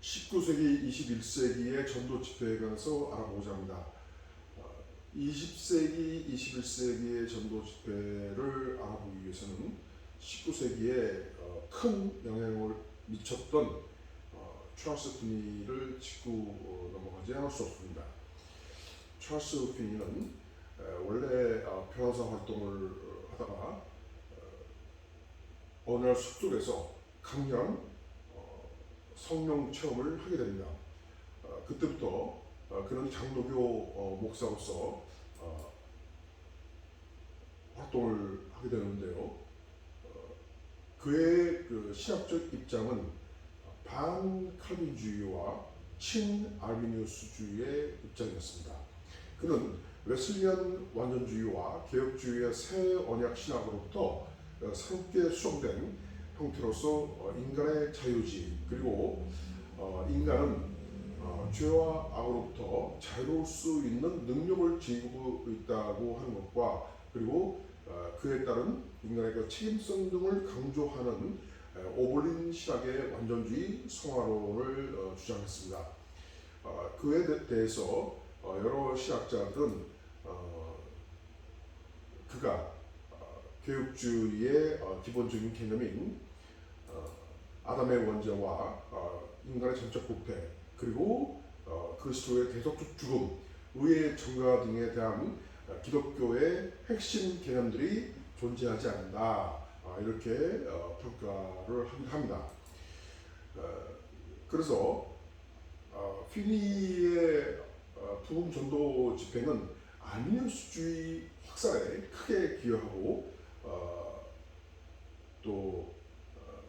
19세기, 21세기의 전도 집회에 관해서 알아보고자 합니다. 20세기, 21세기의 전도 집회를 알아보기 위해서는 19세기에 큰 영향을 미쳤던 찰스 피니를 짚고 넘어가지 않을 수 없습니다. 찰스 피니는 원래 변호사 활동을 하다가 어느 날 숲속에서 강렬한 성령 체험을 하게 됩니다. 그때부터 그는 장로교 목사로서 활동을 하게 되는데요. 그의 그 신학적 입장은 반칼빈주의와 친아르미니우스주의의 입장이었습니다. 그는 웨슬리안 완전주의와 개혁주의의 새 언약 신학으로부터 새롭게 수정된 형태로서 인간의 자유주의 그리고 인간은 죄와 악으로부터 자유로울 수 있는 능력을 지니고 있다고 하는 것과 그리고 그에 따른 인간의 그 책임성 등을 강조하는 오벌린 신학의 완전주의 성화론을 주장했습니다. 그에 대해서 여러 신학자들은 그가 교육주의의 기본적인 개념인 아담의 원죄와 인간의 전적 부패 그리고 그리스도의 대속적 죽음, 의의 증가 등에 대한 기독교의 핵심 개념들이 존재하지 않는다 이렇게 평가를 합니다. 그래서 피니의 부흥 전도 집회는 아르미니우스주의 확산에 크게 기여하고 또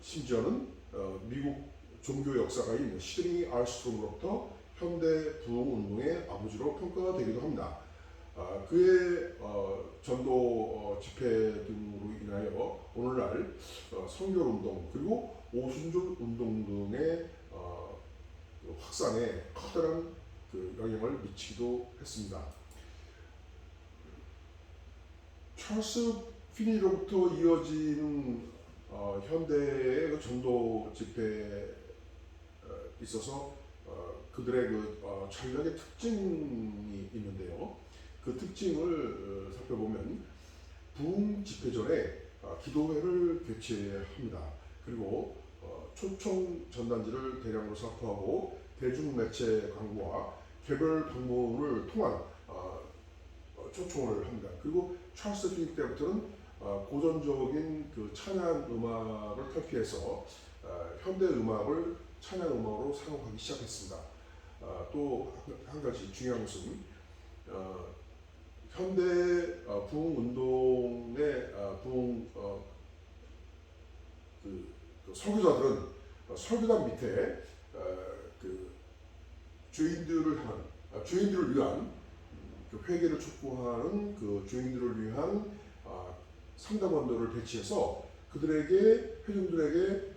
심지어는 미국 종교 역사가인 시드니 알스트롬으로부터 현대 부흥 운동의 아버지로 평가되기도 합니다. 그의 전도 집회 등으로 인하여 오늘날 성결 운동 그리고 오순절 운동 등의 확산에 커다란 그 영향을 미치기도 했습니다. 찰스 피니로부터 이어진 현대의 그 전도 집회에 있어서 그들의 그 전략의 특징이 있는데요. 그 특징을 살펴보면 부흥 집회 전에 기도회를 개최합니다. 그리고 초청 전단지를 대량으로 살포하고 대중매체 광고와 개별 방문을 통한 초청을 합니다. 그리고 찰스 피니 때부터는 고전적인 그 찬양 음악을 탈피해서 현대 음악을 찬양 음악으로 사용하기 시작했습니다. 또 한 가지 중요한 것은 현대 부흥 운동의 부흥 그 설교자들은 설교단 밑에 그 죄인들을 위한 그 회개를 촉구하는 그 죄인들을 위한 상담원들을 배치해서 그들에게 회중들에게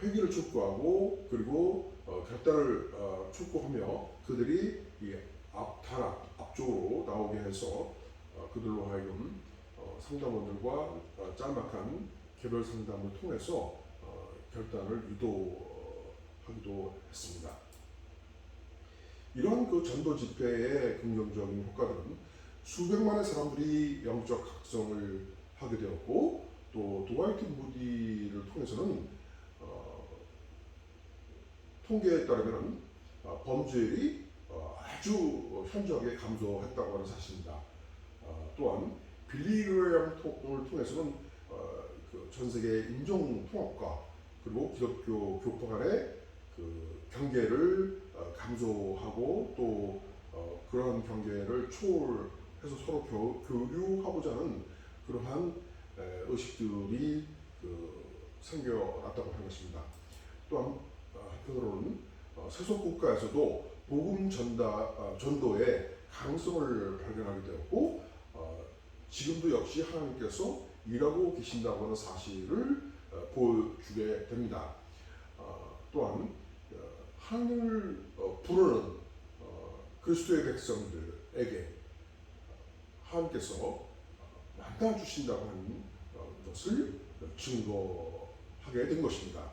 회개를 촉구하고 그리고 결단을 촉구하며 그들이 이 앞쪽으로 나오게 해서 그들로 하여금 상담원들과 짤막한 개별 상담을 통해서 결단을 유도하기도 했습니다. 이러한 그 전도 집회의 긍정적인 효과들은 수백만의 사람들이 영적 각성을 하게 되었고 또 드와이트 무디를 통해서는 통계에 따르면 범죄율이 아주 현저하게 감소했다고 하는 사실입니다. 또한 빌리 그레이엄을 통해서는 그 전 세계 인종 통합과 그리고 기독교 교파 간의 그 경계를 감소하고 또 그러한 경계를 초월해서 서로 교류하고자 하는 그러한 의식들이 생겨났다고 하는 것입니다. 또한 한편으로는 세속 국가에서도 복음 전도의 가능성을 발견하게 되었고 지금도 역시 하나님께서 일하고 계신다고 하는 사실을 보여주게 됩니다. 또한 하나님을 부르는 그리스도의 백성들에게 하나님께서 만나 주신다고 하는 것을 증거하게 된 것입니다.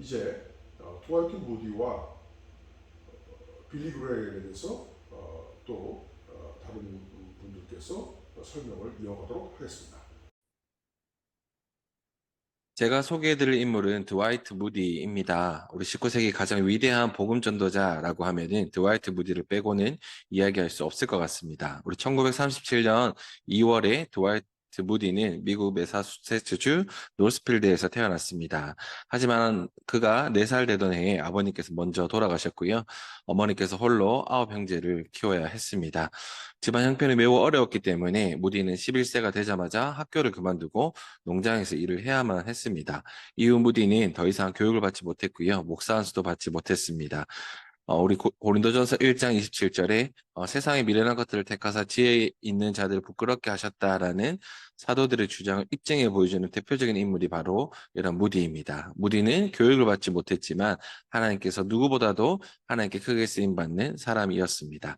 이제 드와이트 무디와 빌리 그레이에 대해서 또 다른 분들께서 설명을 이어가도록 하겠습니다. 제가 소개해드릴 인물은 드와이트 무디입니다. 우리 19세기 가장 위대한 복음 전도자라고 하면은 드와이트 무디를 빼고는 이야기할 수 없을 것 같습니다. 우리 1937년 2월에 드와이트 무디는 미국 매사추세츠주 노스필드에서 태어났습니다. 하지만 그가 4살 되던 해에 아버님께서 먼저 돌아가셨고요. 어머니께서 홀로 9형제를 키워야 했습니다. 집안 형편이 매우 어려웠기 때문에 무디는 11세가 되자마자 학교를 그만두고 농장에서 일을 해야만 했습니다. 이후 무디는 더 이상 교육을 받지 못했고요. 목사 안수도 받지 못했습니다. 우리 고린도전서 1장 27절에 세상의 미련한 것들을 택하사 지혜 있는 자들을 부끄럽게 하셨다라는 사도들의 주장을 입증해 보여주는 대표적인 인물이 바로 이런 무디입니다. 무디는 교육을 받지 못했지만 하나님께서 누구보다도 하나님께 크게 쓰임받는 사람이었습니다.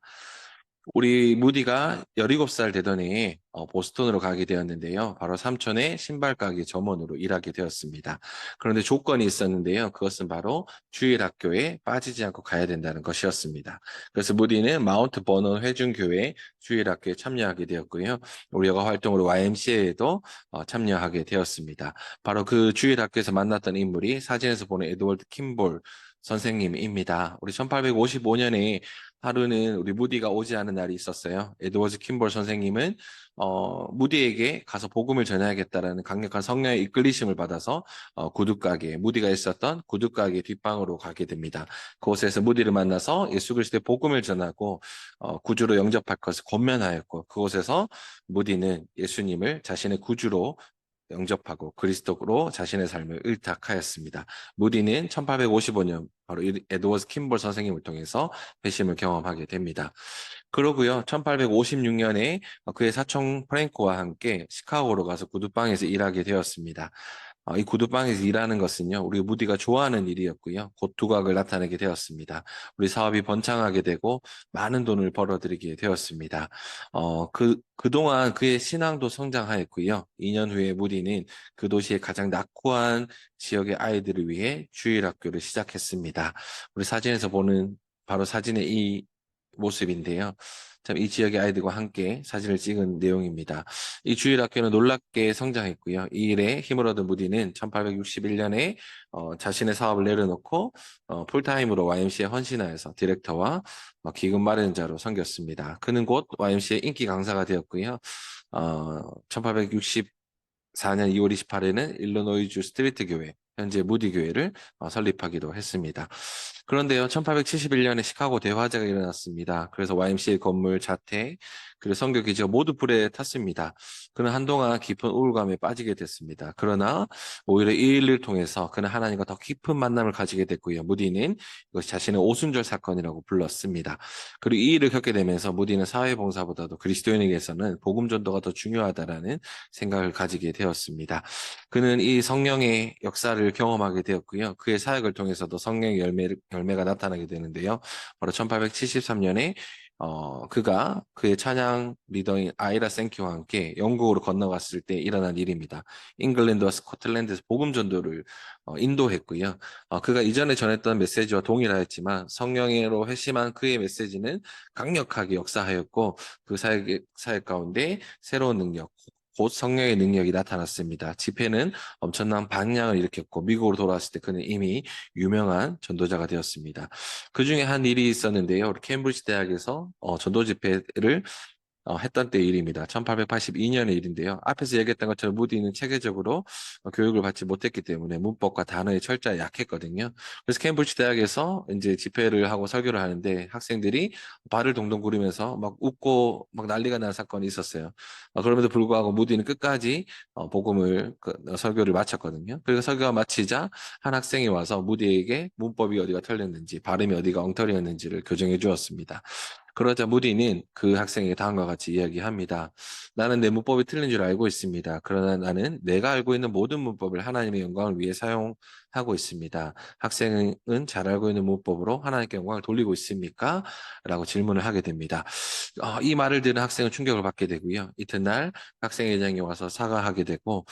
우리 무디가 17살 되던 해에 보스턴으로 가게 되었는데요. 바로 삼촌의 신발 가게 점원으로 일하게 되었습니다. 그런데 조건이 있었는데요. 그것은 바로 주일 학교에 빠지지 않고 가야 된다는 것이었습니다. 그래서 무디는 마운트 버넌 회중교회 주일 학교에 참여하게 되었고요. 우리 여가 활동으로 YMCA에도 참여하게 되었습니다. 바로 그 주일 학교에서 만났던 인물이 사진에서 보는 에드워드 킴볼 선생님입니다. 우리 1855년에 하루는 우리 무디가 오지 않은 날이 있었어요. 에드워즈 킴볼 선생님은 무디에게 가서 복음을 전해야겠다라는 강력한 성령의 이끌리심을 받아서 구두가게, 무디가 있었던 구두가게 뒷방으로 가게 됩니다. 그곳에서 무디를 만나서 예수 그리스도의 복음을 전하고 구주로 영접할 것을 권면하였고 그곳에서 무디는 예수님을 자신의 구주로 영접하고 그리스도로 자신의 삶을 의탁하였습니다. 무디는 1855년 바로 에드워즈 킴볼 선생님을 통해서 회심을 경험하게 됩니다. 그러고요. 1856년에 그의 사촌 프랭코와 함께 시카고로 가서 구두방에서 일하게 되었습니다. 이 구두방에서 일하는 것은요, 우리 무디가 좋아하는 일이었고요. 곧 두각을 나타내게 되었습니다. 우리 사업이 번창하게 되고 많은 돈을 벌어들이게 되었습니다. 그동안 그의 신앙도 성장하였고요. 2년 후에 무디는 그 도시의 가장 낙후한 지역의 아이들을 위해 주일학교를 시작했습니다. 우리 사진에서 보는 바로 사진의 이 모습인데요. 참 이 지역의 아이들과 함께 사진을 찍은 내용입니다. 이 주일학교는 놀랍게 성장했고요. 이 일에 힘을 얻은 무디는 1861년에 자신의 사업을 내려놓고 풀타임으로 YMCA 헌신하여서 디렉터와 기금 마련자로 섬겼습니다. 그는 곧 YMCA 인기 강사가 되었고요. 1864년 2월 28일에는 일리노이주 스트리트 교회, 현재 무디 교회를 설립하기도 했습니다. 그런데요, 1871년에 시카고 대화재가 일어났습니다. 그래서 YMCA 건물, 자택, 그리고 선교 기지가 모두 불에 탔습니다. 그는 한동안 깊은 우울감에 빠지게 됐습니다. 그러나 오히려 이 일을 통해서 그는 하나님과 더 깊은 만남을 가지게 됐고요. 무디는 이것이 자신의 오순절 사건이라고 불렀습니다. 그리고 이 일을 겪게 되면서 무디는 사회봉사보다도 그리스도인에게서는 복음 전도가 더 중요하다라는 생각을 가지게 되었습니다. 그는 이 성령의 역사를 경험하게 되었고요. 그의 사역을 통해서도 성령의 열매가 나타나게 되는데요. 바로 1873년에 그가 그의 찬양 리더인 아이라 생키와 함께 영국으로 건너갔을 때 일어난 일입니다. 잉글랜드와 스코틀랜드에서 복음 전도를 인도했고요. 그가 이전에 전했던 메시지와 동일하였지만 성령으로 회심한 그의 메시지는 강력하게 역사하였고 그 사역 가운데 새로운 능력, 곧 성령의 능력이 나타났습니다. 집회는 엄청난 반향을 일으켰고 미국으로 돌아왔을 때 그는 이미 유명한 전도자가 되었습니다. 그 중에 한 일이 있었는데요. 케임브리지 대학에서 전도 집회를 했던 때 일입니다. 1882년의 일인데요. 앞에서 얘기했던 것처럼 무디는 체계적으로 교육을 받지 못했기 때문에 문법과 단어의 철자에 약했거든요. 그래서 케임브리지 대학에서 이제 집회를 하고 설교를 하는데 학생들이 발을 동동 구르면서 막 웃고 막 난리가 난 사건이 있었어요. 그럼에도 불구하고 무디는 끝까지 설교를 마쳤거든요. 그리고 설교가 마치자 한 학생이 와서 무디에게 문법이 어디가 틀렸는지 발음이 어디가 엉터리였는지를 교정해 주었습니다. 그러자 무디는 그 학생에게 다음과 같이 이야기합니다. 나는 내 문법이 틀린 줄 알고 있습니다. 그러나 나는 내가 알고 있는 모든 문법을 하나님의 영광을 위해 사용하고 있습니다. 학생은 잘 알고 있는 문법으로 하나님께 영광을 돌리고 있습니까? 라고 질문을 하게 됩니다. 이 말을 들은 학생은 충격을 받게 되고요. 이튿날 학생회 장에 와서 사과하게 되고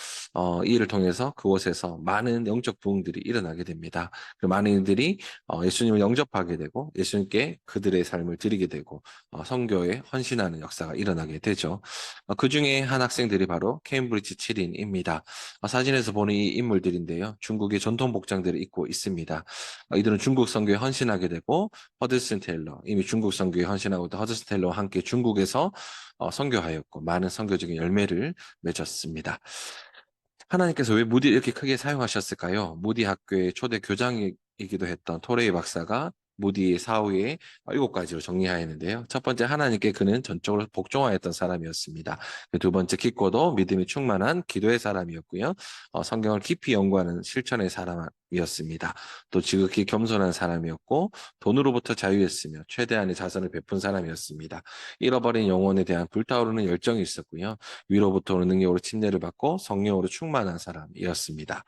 이 일을 통해서 그곳에서 많은 영적 부흥들이 일어나게 됩니다. 그 많은 이들이 예수님을 영접하게 되고 예수님께 그들의 삶을 드리게 되고 선교에 헌신하는 역사가 일어나게 되죠. 그 중에 한 학생들이 바로 케임브리지 7인입니다. 사진에서 보는 이 인물들인데요. 중국의 전통 복장들을 입고 있습니다. 이들은 중국 선교에 헌신하게 되고 허드슨 테일러, 이미 중국 선교에 헌신하고 있던 허드슨 테일러와 함께 중국에서 선교하였고 많은 선교적인 열매를 맺었습니다. 하나님께서 왜 무디를 이렇게 크게 사용하셨을까요? 무디 학교의 초대 교장이기도 했던 토레이 박사가 무디의 사후에 7가지로 정리하였는데요. 첫 번째, 하나님께 그는 전적으로 복종하였던 사람이었습니다. 두 번째, 깊고도 믿음이 충만한 기도의 사람이었고요. 성경을 깊이 연구하는 실천의 사람이었습니다. 또 지극히 겸손한 사람이었고 돈으로부터 자유했으며 최대한의 자선을 베푼 사람이었습니다. 잃어버린 영혼에 대한 불타오르는 열정이 있었고요. 위로부터 오는 능력으로 침례를 받고 성령으로 충만한 사람이었습니다.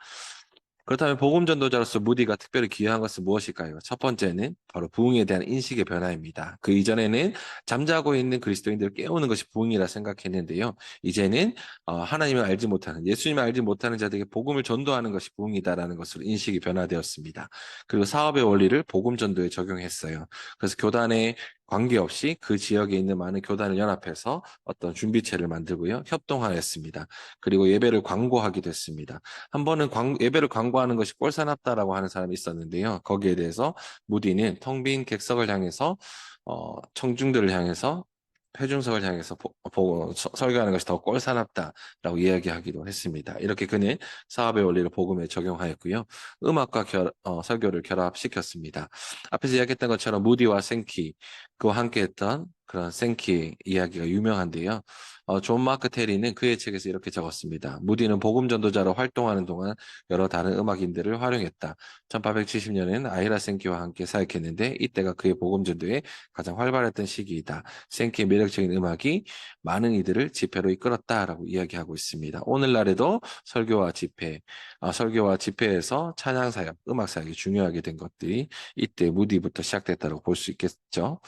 그렇다면 복음 전도자로서 무디가 특별히 귀한 것은 무엇일까요? 첫 번째는 바로 부흥에 대한 인식의 변화입니다. 그 이전에는 잠자고 있는 그리스도인들을 깨우는 것이 부흥이라 생각했는데요. 이제는 하나님을 알지 못하는, 예수님을 알지 못하는 자들에게 복음을 전도하는 것이 부흥이다라는 것으로 인식이 변화되었습니다. 그리고 사업의 원리를 복음 전도에 적용했어요. 그래서 교단의 관계없이 그 지역에 있는 많은 교단을 연합해서 어떤 준비체를 만들고요. 협동하였습니다. 그리고 예배를 광고하기도 했습니다. 한 번은 예배를 광고하는 것이 꼴사납다라고 하는 사람이 있었는데요. 거기에 대해서 무디는 텅 빈 객석을 향해서 청중들을 향해서 회중석을 향해서 설교하는 것이 더 꼴사납다라고 이야기하기도 했습니다. 이렇게 그는 사업의 원리를 복음에 적용하였고요. 음악과 설교를 결합시켰습니다. 앞에서 이야기했던 것처럼 무디와 생키 그와 함께했던 그런 생키 이야기가 유명한데요. 존 마크 테리는 그의 책에서 이렇게 적었습니다. 무디는 복음 전도자로 활동하는 동안 여러 다른 음악인들을 활용했다. 1870년에는 아이라 생키와 함께 사역했는데 이때가 그의 복음 전도에 가장 활발했던 시기이다. 생키의 매력적인 음악이 많은 이들을 집회로 이끌었다라고 이야기하고 있습니다. 오늘날에도 설교와 집회에서 찬양 사역, 음악 사역이 중요하게 된 것들이 이때 무디부터 시작됐다고 볼 수 있겠죠.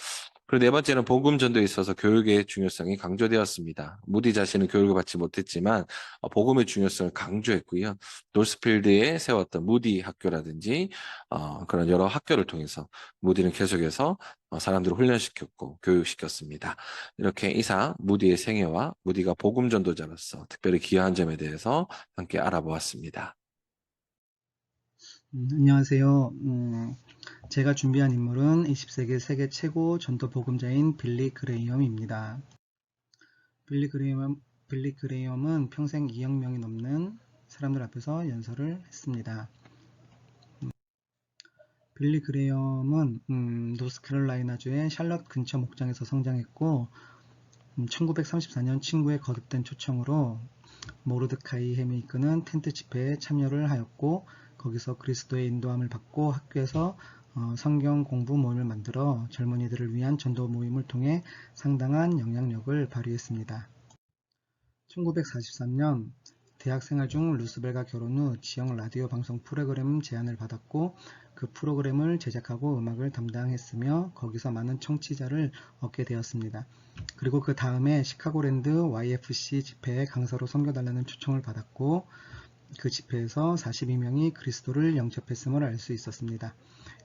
그리고 네 번째는 복음 전도에 있어서 교육의 중요성이 강조되었습니다. 무디 자신은 교육을 받지 못했지만 복음의 중요성을 강조했고요. 노스필드에 세웠던 무디 학교라든지 그런 여러 학교를 통해서 무디는 계속해서 사람들을 훈련시켰고 교육시켰습니다. 이렇게 이상 무디의 생애와 무디가 복음 전도자로서 특별히 기여한 점에 대해서 함께 알아보았습니다. 안녕하세요. 제가 준비한 인물은 20세기 세계 최고 전도 복음자인 빌리 그레이엄입니다. 빌리 그레이엄은 평생 2억 명이 넘는 사람들 앞에서 연설을 했습니다. 빌리 그레이엄은 노스캐롤라이나주의 샬럿 근처 목장에서 성장했고 1934년 친구의 거듭된 초청으로 모르드카이 햄이 이끄는 텐트 집회에 참여를 하였고 거기서 그리스도의 인도함을 받고 학교에서 성경 공부 모임을 만들어 젊은이들을 위한 전도 모임을 통해 상당한 영향력을 발휘했습니다. 1943년 대학 생활 중 루스벨과 결혼 후 지역 라디오 방송 프로그램 제안을 받았고 그 프로그램을 제작하고 음악을 담당했으며 거기서 많은 청취자를 얻게 되었습니다. 그리고 그 다음에 시카고랜드 YFC 집회에 강사로 섬겨달라는 초청을 받았고 그 집회에서 42명이 그리스도를 영접했음을 알 수 있었습니다.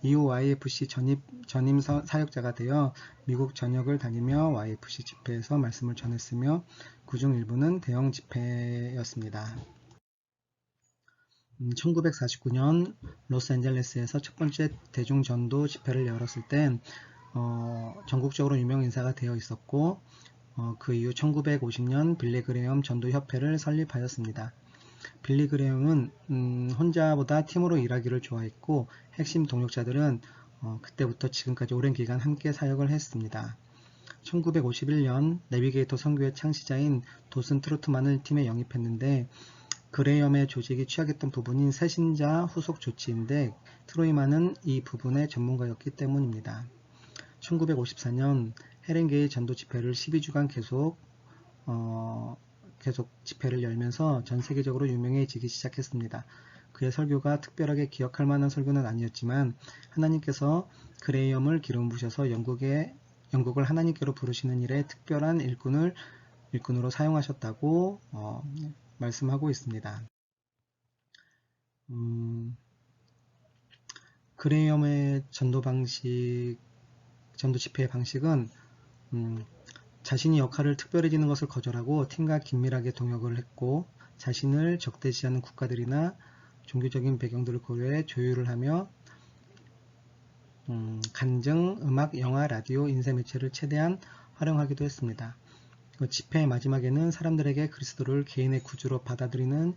이후 YFC 전임 사역자가 되어 미국 전역을 다니며 YFC 집회에서 말씀을 전했으며 그중 일부는 대형 집회였습니다. 1949년 로스앤젤레스에서 첫 번째 대중전도 집회를 열었을 땐 전국적으로 유명 인사가 되어 있었고 그 이후 1950년 빌리 그레이엄 전도협회를 설립하였습니다. 빌리 그레이엄은 혼자보다 팀으로 일하기를 좋아했고 핵심 동역자들은 그때부터 지금까지 오랜 기간 함께 사역을 했습니다. 1951년 내비게이터 선교회 창시자인 도슨 트로트만을 팀에 영입했는데 그레이엄의 조직이 취약했던 부분인 새신자 후속 조치인데 트로이만은 이 부분의 전문가였기 때문입니다. 1954년 헤렌게의 전도 집회를 12주간 계속 집회를 열면서 전 세계적으로 유명해지기 시작했습니다. 그의 설교가 특별하게 기억할 만한 설교는 아니었지만 하나님께서 그레이엄을 기름 부으셔서 영국을 하나님께로 부르시는 일에 특별한 일꾼으로 사용하셨다고 말씀하고 있습니다. 그레이엄의 전도 집회의 방식은 자신이 역할을 특별해지는 것을 거절하고 팀과 긴밀하게 동역을 했고, 자신을 적대시하는 국가들이나 종교적인 배경들을 고려해 조율을 하며 간증, 음악, 영화, 라디오, 인쇄 매체를 최대한 활용하기도 했습니다. 집회의 마지막에는 사람들에게 그리스도를 개인의 구주로 받아들이는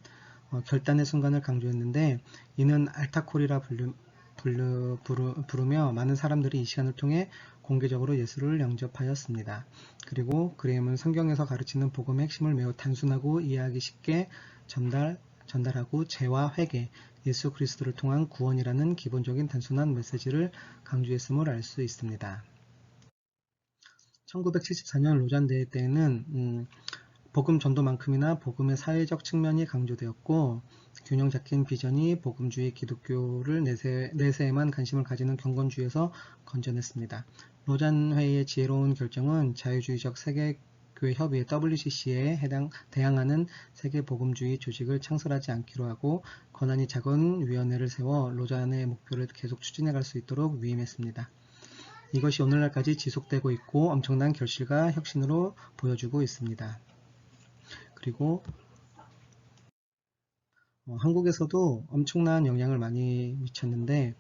결단의 순간을 강조했는데, 이는 알타콜이라 부르며 많은 사람들이 이 시간을 통해 공개적으로 예수를 영접하였습니다. 그리고 그레이엄은 성경에서 가르치는 복음의 핵심을 매우 단순하고 이해하기 쉽게 전달하고 죄와 회개, 예수 그리스도를 통한 구원이라는 기본적인 단순한 메시지를 강조했음을 알 수 있습니다. 1974년 로잔 대회 때에는 복음 전도만큼이나 복음의 사회적 측면이 강조되었고, 균형 잡힌 비전이 복음주의 기독교를 내세에만 관심을 가지는 경건주의에서 건져냈습니다. 로잔 회의의 지혜로운 결정은 자유주의적 세계교회 협의회 WCC에 대항하는 세계복음주의 조직을 창설하지 않기로 하고, 권한이 작은 위원회를 세워 로잔의 목표를 계속 추진해갈 수 있도록 위임했습니다. 이것이 오늘날까지 지속되고 있고 엄청난 결실과 혁신으로 보여주고 있습니다. 그리고 한국에서도 엄청난 영향을 많이 미쳤는데,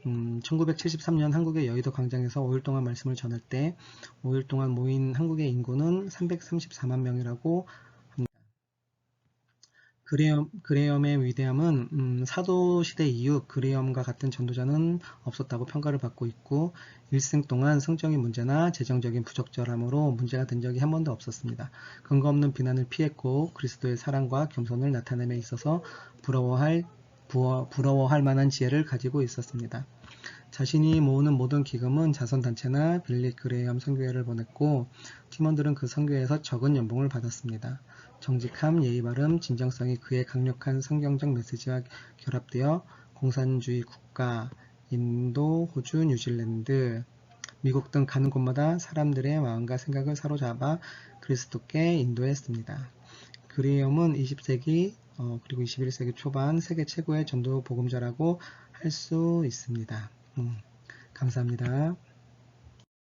1973년 한국의 여의도 광장에서 5일 동안 말씀을 전할 때 5일 동안 모인 한국의 인구는 334만 명이라고 합니다. 그레이엄의 위대함은 사도시대 이후 그레이엄과 같은 전도자는 없었다고 평가를 받고 있고, 일생 동안 성적인 문제나 재정적인 부적절함으로 문제가 된 적이 한 번도 없었습니다. 근거 없는 비난을 피했고 그리스도의 사랑과 겸손을 나타냄에 있어서 부러워할 만한 지혜를 가지고 있었습니다. 자신이 모으는 모든 기금은 자선단체나 빌리 그레이엄 선교회를 보냈고, 팀원들은 그 선교회에서 적은 연봉을 받았습니다. 정직함, 예의 바름, 진정성이 그의 강력한 성경적 메시지와 결합되어 공산주의 국가, 인도, 호주, 뉴질랜드, 미국 등 가는 곳마다 사람들의 마음과 생각을 사로잡아 그리스도께 인도했습니다. 그레이엄은 20세기 그리고 21세기 초반 세계 최고의 전도 복음자라고 할 수 있습니다. 감사합니다.